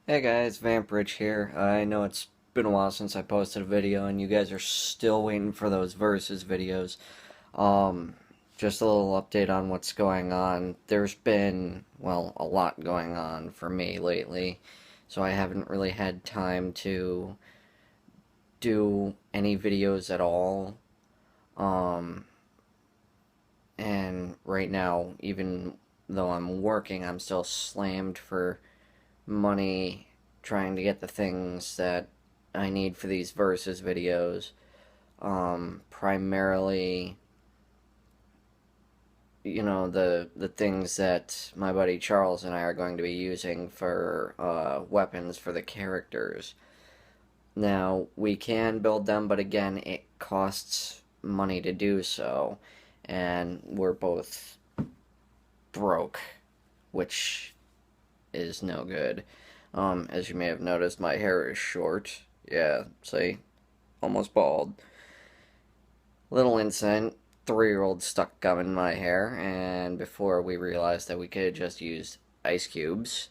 Hey guys, Vampridge here. I know it's been a while since I posted a video and you guys are still waiting for those versus videos. Um, just a little update on what's going on. There's been, well, a lot going on for me lately, so I haven't really had time to do any videos at all. Um, and right now, even though I'm working, I'm still slammed for money trying to get the things that I need for these versus videos. Primarily, the things that my buddy Charles and I are going to be using for weapons for the characters. Now, we can build them, but again, it costs money to do so, and we're both broke, which is no good. As you may have noticed, my hair is short. Yeah, see? Almost bald. Little incident. 3-year-old stuck gum in my hair, and before we realized that we could have just used ice cubes,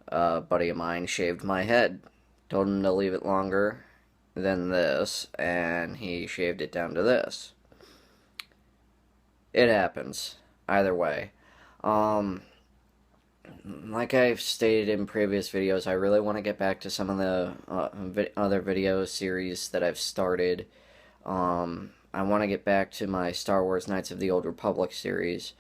a buddy of mine shaved my head. Told him to leave it longer than this, and he shaved it down to this. It happens. Either way. Um, like I've stated in previous videos, I really want to get back to some of the other video series that I've started. I want to get back to my Star Wars Knights of the Old Republic series,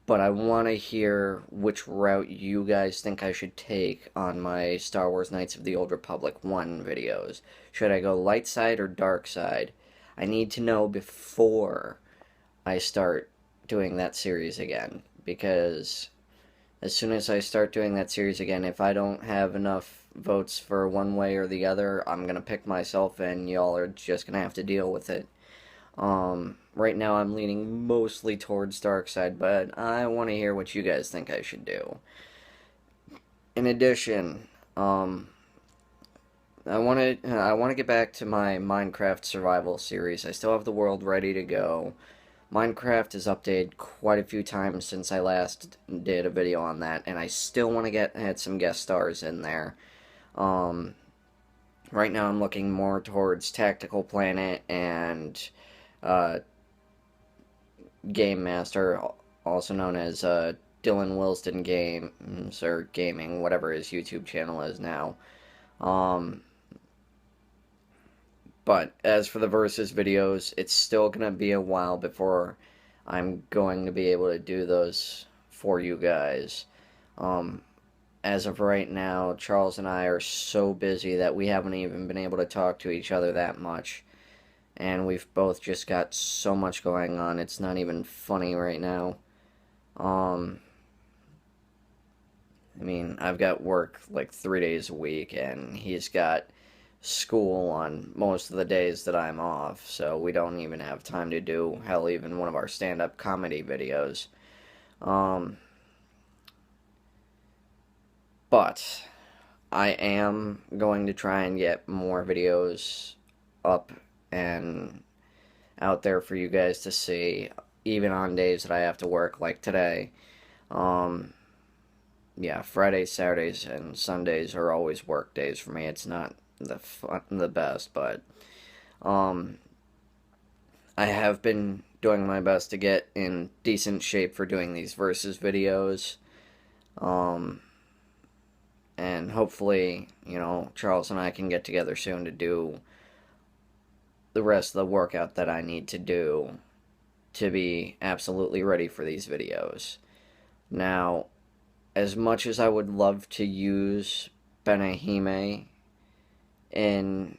but I want to hear which route you guys think I should take on my Star Wars Knights of the Old Republic 1 videos. Should I go light side or dark side? I need to know before I start doing that series again, because as soon as I start doing that series again, if I don't have enough votes for one way or the other, I'm gonna pick myself and y'all are just gonna have to deal with it. Right now I'm leaning mostly towards dark side, but I want to hear what you guys think I should do. In addition, I want to get back to my Minecraft survival series. I still have the world ready to go. Minecraft is updated quite a few times since I last did a video on that, and I still want to add some guest stars in there. Um, right now I'm looking more towards Tactical Planet and uh, Game Master, also known as Dylan Wilston Games or Gaming, whatever his YouTube channel is now. Um, but as for the versus videos, it's still gonna be a while before I'm going to be able to do those for you guys. Um, as of right now, Charles and I are so busy that we haven't even been able to talk to each other that much. And we've both just got so much going on, it's not even funny right now. Um, I mean, I've got work like 3 days a week, and he's got school on most of the days that I'm off, so we don't even have time to do, hell, even one of our stand up comedy videos. Um, but I am going to try and get more videos up and out there for you guys to see, even on days that I have to work, like today. Um, yeah, Fridays, Saturdays, and Sundays are always work days for me. It's not the best, but um, I have been doing my best to get in decent shape for doing these versus videos. Um, and hopefully, Charles and I can get together soon to do the rest of the workout that I need to do to be absolutely ready for these videos. Now, as much as I would love to use Benahime in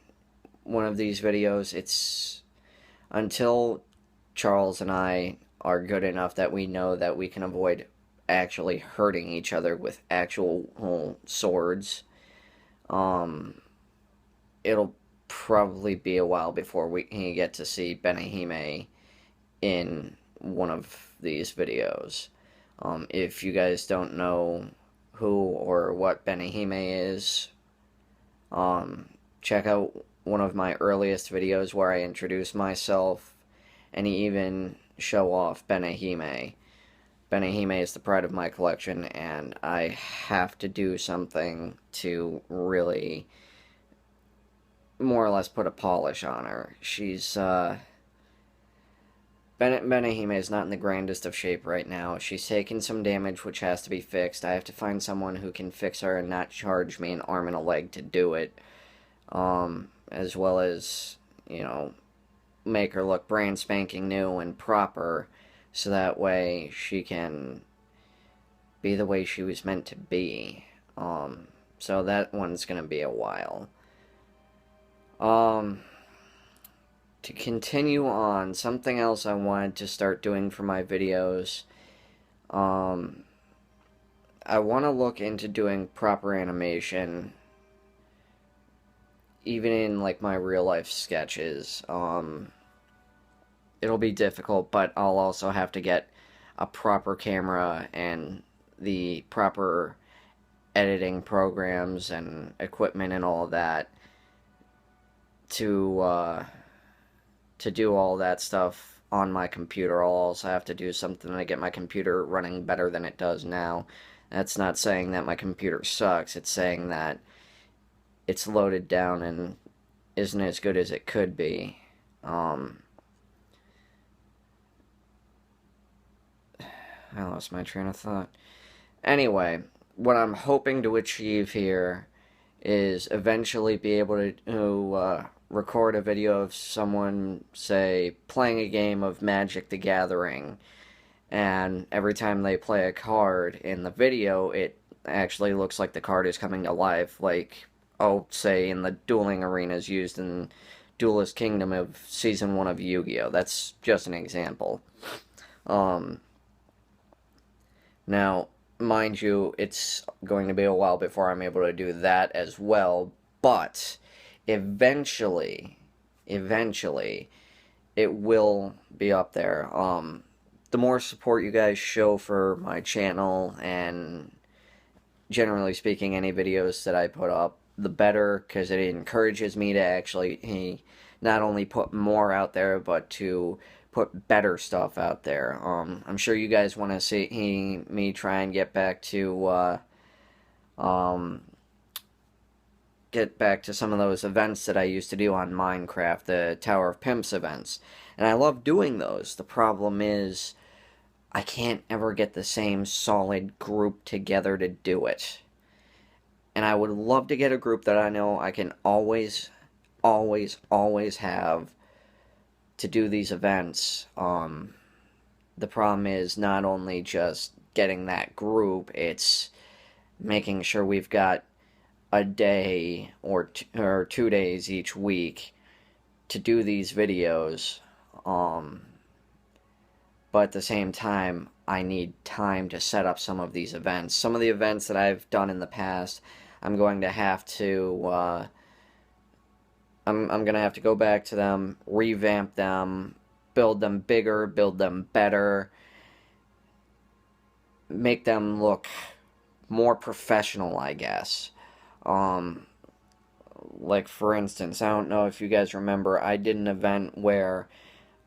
one of these videos, it's until Charles and I are good enough that we know that we can avoid actually hurting each other with actual swords. Um, it'll probably be a while before we can get to see Benahime in one of these videos. If you guys don't know who or what Benahime is, um, check out one of my earliest videos where I introduce myself and even show off Benahime. Benihime is the pride of my collection, and I have to do something to really more or less put a polish on her. Benihime is not in the grandest of shape right now. She's taken some damage which has to be fixed. I have to find someone who can fix her and not charge me an arm and a leg to do it. As well as, you know, make her look brand spanking new and proper, so that way she can be the way she was meant to be. So that one's gonna be a while. To continue on, something else I wanted to start doing for my videos, I want to look into doing proper animation, even in, like, my real life sketches. It'll be difficult, but I'll also have to get a proper camera and the proper editing programs and equipment and all of that to do all that stuff on my computer. I'll also have to do something to get my computer running better than it does now. That's not saying that my computer sucks, it's saying that it's loaded down and isn't as good as it could be. I lost my train of thought. Anyway, what I'm hoping to achieve here is eventually be able to record a video of someone, say, playing a game of Magic the Gathering, and every time they play a card in the video, it actually looks like the card is coming to life, like, oh, say, in the dueling arenas used in Duelist Kingdom of Season 1 of Yu-Gi-Oh! That's just an example. Now, mind you, it's going to be a while before I'm able to do that as well, but eventually, it will be up there. The more support you guys show for my channel, and generally speaking, any videos that I put up, the better, because it encourages me to actually not only put more out there, but to put better stuff out there. I'm sure you guys want to see me try and get back to some of those events that I used to do on Minecraft, the Tower of Pimps events. And I love doing those. The problem is I can't ever get the same solid group together to do it. And I would love to get a group that I know I can always have to do these events. The problem is not only just getting that group, it's making sure we've got a day or 2 days each week to do these videos. But at the same time, I need time to set up some of these events. Some of the events that I've done in the past, I'm going to have to I'm going to have to go back to them, revamp them, build them bigger, build them better, make them look more professional, I guess. Like, for instance, I don't know if you guys remember, I did an event where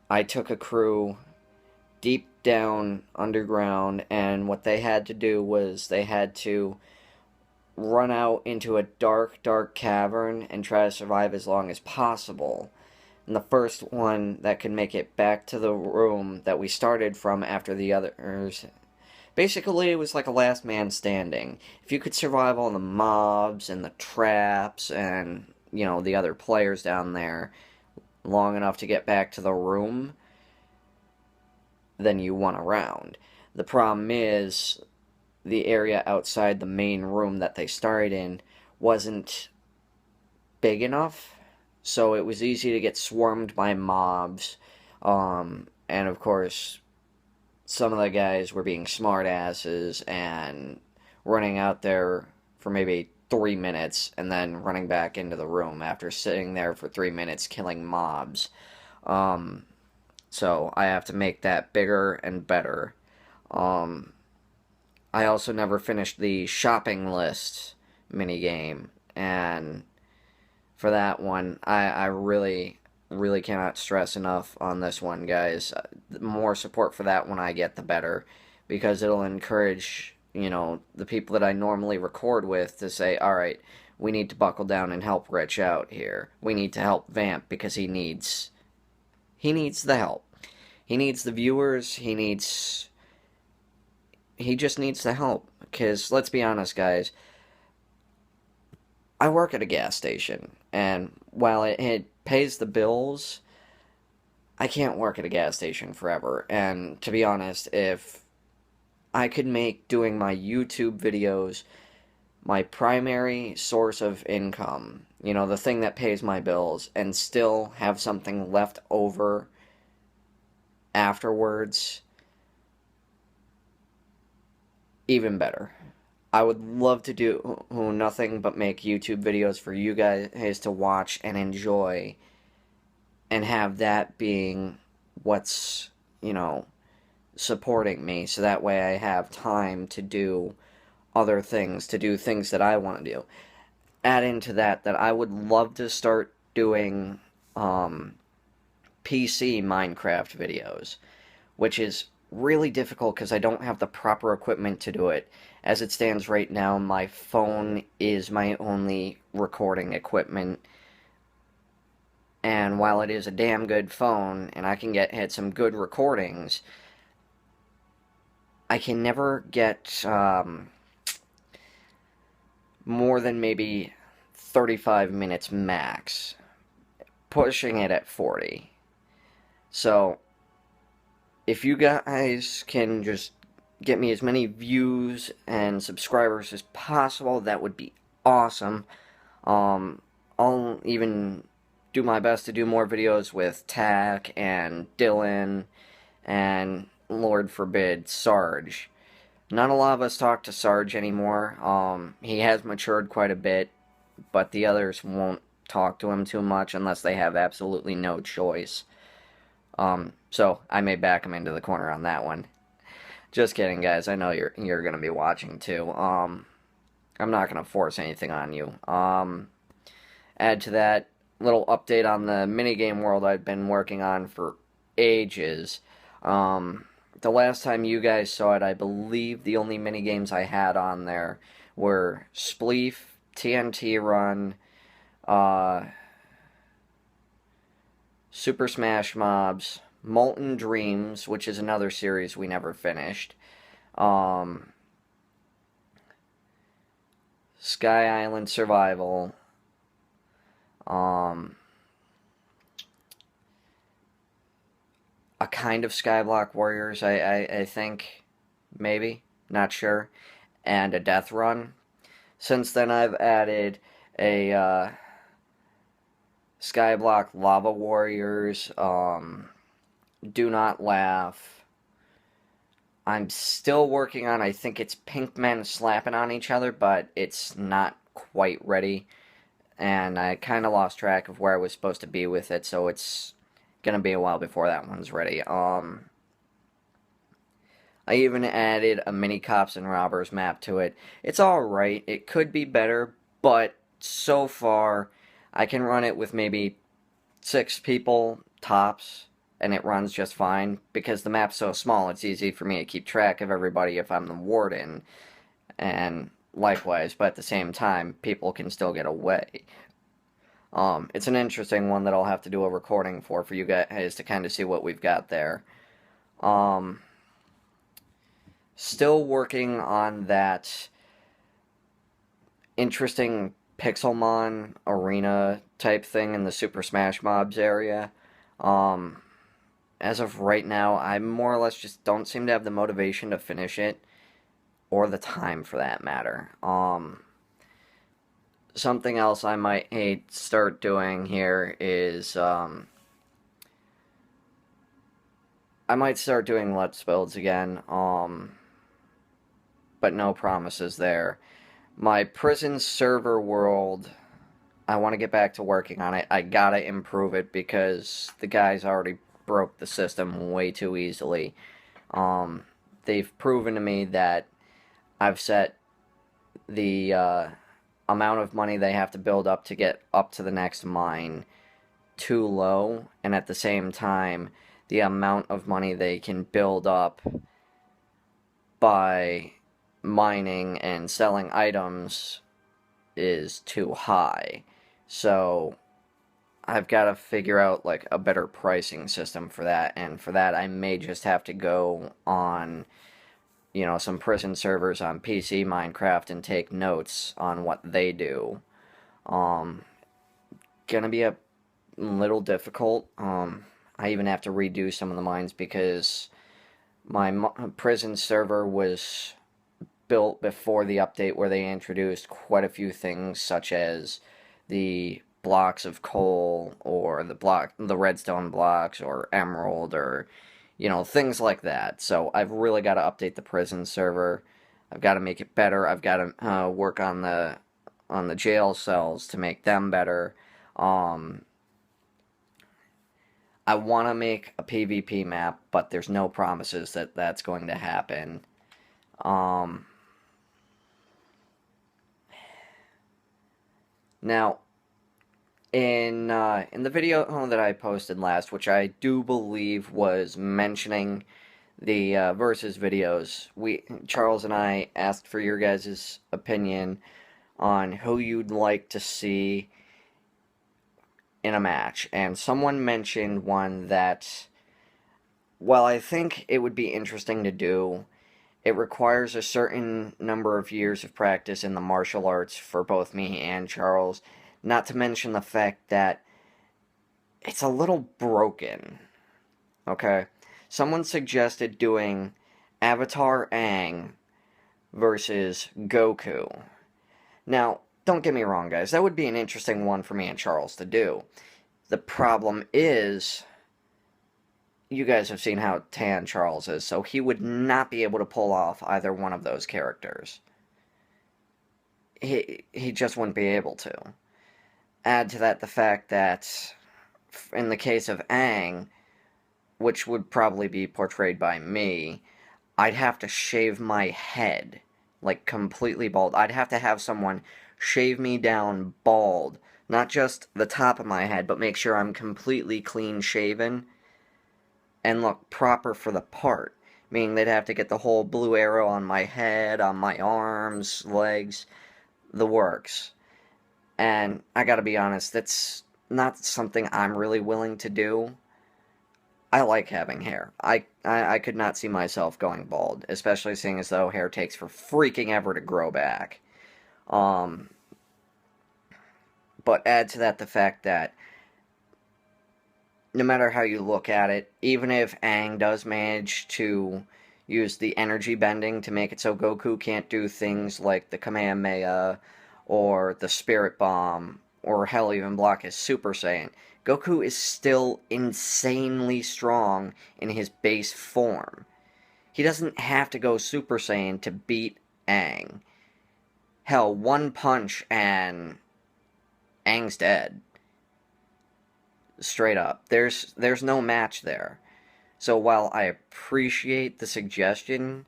I took a crew deep down underground, and what they had to do was they had to run out into a dark cavern and try to survive as long as possible. And the first one that could make it back to the room that we started from after the others, basically it was like a last man standing. If you could survive all the mobs and the traps and, you know, the other players down there long enough to get back to the room, then you won a round. The problem is, the area outside the main room that they started in wasn't big enough, so it was easy to get swarmed by mobs, and of course, some of the guys were being smartasses and running out there for maybe 3 minutes and then running back into the room after sitting there for 3 minutes killing mobs. So I have to make that bigger and better. I also never finished the shopping list minigame, and for that one, I really cannot stress enough on this one, guys. The more support for that one I get, the better, because it'll encourage, you know, the people that I normally record with to say, all right, we need to buckle down and help Rich out here. We need to help Vamp because he needs the help. He needs the viewers. He just needs the help. Because let's be honest, guys, I work at a gas station, and while it pays the bills, I can't work at a gas station forever. And to be honest, if I could make doing my YouTube videos my primary source of income, you know, the thing that pays my bills, and still have something left over afterwards, even better. I would love to do nothing but make YouTube videos for you guys to watch and enjoy, and have that being what's, you know, supporting me, so that way I have time to do other things, to do things that I want to do. Add into that I would love to start doing PC Minecraft videos, which is really difficult because I don't have the proper equipment to do it. As it stands right now, my phone is my only recording equipment, and while it is a damn good phone, and I can hit some good recordings, I can never get more than maybe 35 minutes max, pushing it at 40. So, if you guys can just get me as many views and subscribers as possible, that would be awesome. I'll even do my best to do more videos with Tack and Dylan and, Lord forbid, Sarge. Not a lot of us talk to Sarge anymore. He has matured quite a bit, but the others won't talk to him too much unless they have absolutely no choice. So I may back him into the corner on that one. Just kidding, guys. I know you're gonna be watching too. I'm not gonna force anything on you. Add to that, little update on the minigame world I've been working on for ages. The last time you guys saw it, I believe the only minigames I had on there were Spleef, TNT Run, Super Smash Mobs, Molten Dreams, which is another series we never finished, Sky Island Survival, a kind of Skyblock Warriors, I think, maybe, not sure, and a Death Run. Since then, I've added a Skyblock Lava Warriors, Do Not Laugh. I'm still working on, I think it's Pink Men slapping on each other, but it's not quite ready, and I kind of lost track of where I was supposed to be with it, so it's gonna be a while before that one's ready. I even added a mini Cops and Robbers map to it. It's alright, it could be better, but so far, I can run it with maybe 6 people, tops, and it runs just fine, because the map's so small, it's easy for me to keep track of everybody if I'm the warden, and likewise, but at the same time, people can still get away. It's an interesting one that I'll have to do a recording for you guys to kind of see what we've got there. Still working on that interesting Pixelmon arena type thing in the Super Smash Mobs area. As of right now, I more or less just don't seem to have the motivation to finish it, or the time for that matter. Something else I might start doing here is, I might start doing Let's Builds again, but no promises there. My prison server world, I want to get back to working on it. I gotta improve it because the guys already broke the system way too easily. They've proven to me that I've set the amount of money they have to build up to get up to the next mine too low, and at the same time, the amount of money they can build up by mining and selling items is too high. So I've got to figure out like a better pricing system for that, and for that I may just have to go on, you know, some prison servers on PC Minecraft and take notes on what they do. Um, gonna be a little difficult. I even have to redo some of the mines because my prison server was built before the update where they introduced quite a few things such as the blocks of coal or the redstone blocks or emerald or, you know, things like that. So I've really got to update the prison server. I've got to make it better. I've got to work on the jail cells to make them better. I want to make a PvP map, but there's no promises that that's going to happen. Now, in the video that I posted last, which I do believe was mentioning the versus videos, Charles and I asked for your guys' opinion on who you'd like to see in a match, and someone mentioned one that, while I think it would be interesting to do, it requires a certain number of years of practice in the martial arts for both me and Charles, not to mention the fact that it's a little broken. Okay? Someone suggested doing Avatar Aang versus Goku. Now, don't get me wrong, guys, that would be an interesting one for me and Charles to do. The problem is, you guys have seen how tan Charles is, so he would not be able to pull off either one of those characters. He just wouldn't be able to. Add to that the fact that, in the case of Aang, which would probably be portrayed by me, I'd have to shave my head, like completely bald. I'd have to have someone shave me down bald, not just the top of my head, but make sure I'm completely clean shaven and look proper for the part. Meaning they'd have to get the whole blue arrow on my head, on my arms, legs, the works. And I gotta be honest, that's not something I'm really willing to do. I like having hair. I could not see myself going bald, especially seeing as though hair takes for freaking ever to grow back. But add to that the fact that no matter how you look at it, even if Aang does manage to use the energy bending to make it so Goku can't do things like the Kamehameha or the Spirit Bomb, or hell, even block his Super Saiyan, Goku is still insanely strong in his base form. He doesn't have to go Super Saiyan to beat Aang. Hell, one punch and Aang's dead. Straight up. There's no match there. So while I appreciate the suggestion,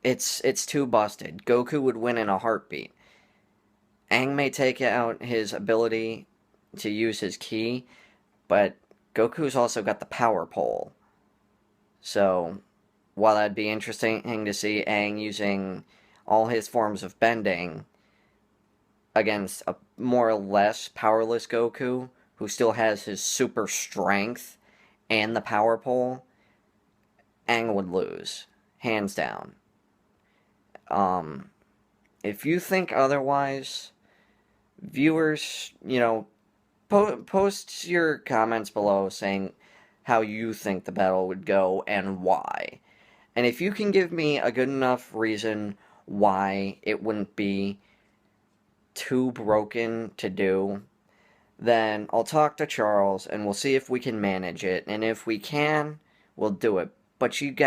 it's too busted. Goku would win in a heartbeat. Aang may take out his ability to use his ki, but Goku's also got the power pole. So while that'd be interesting to see Aang using all his forms of bending against a more or less powerless Goku, who still has his super strength and the power pole, Aang would lose. Hands down. If you think otherwise, viewers, you know, post your comments below saying how you think the battle would go and why. And if you can give me a good enough reason why it wouldn't be too broken to do, then I'll talk to Charles and we'll see if we can manage it. And if we can, we'll do it. But you guys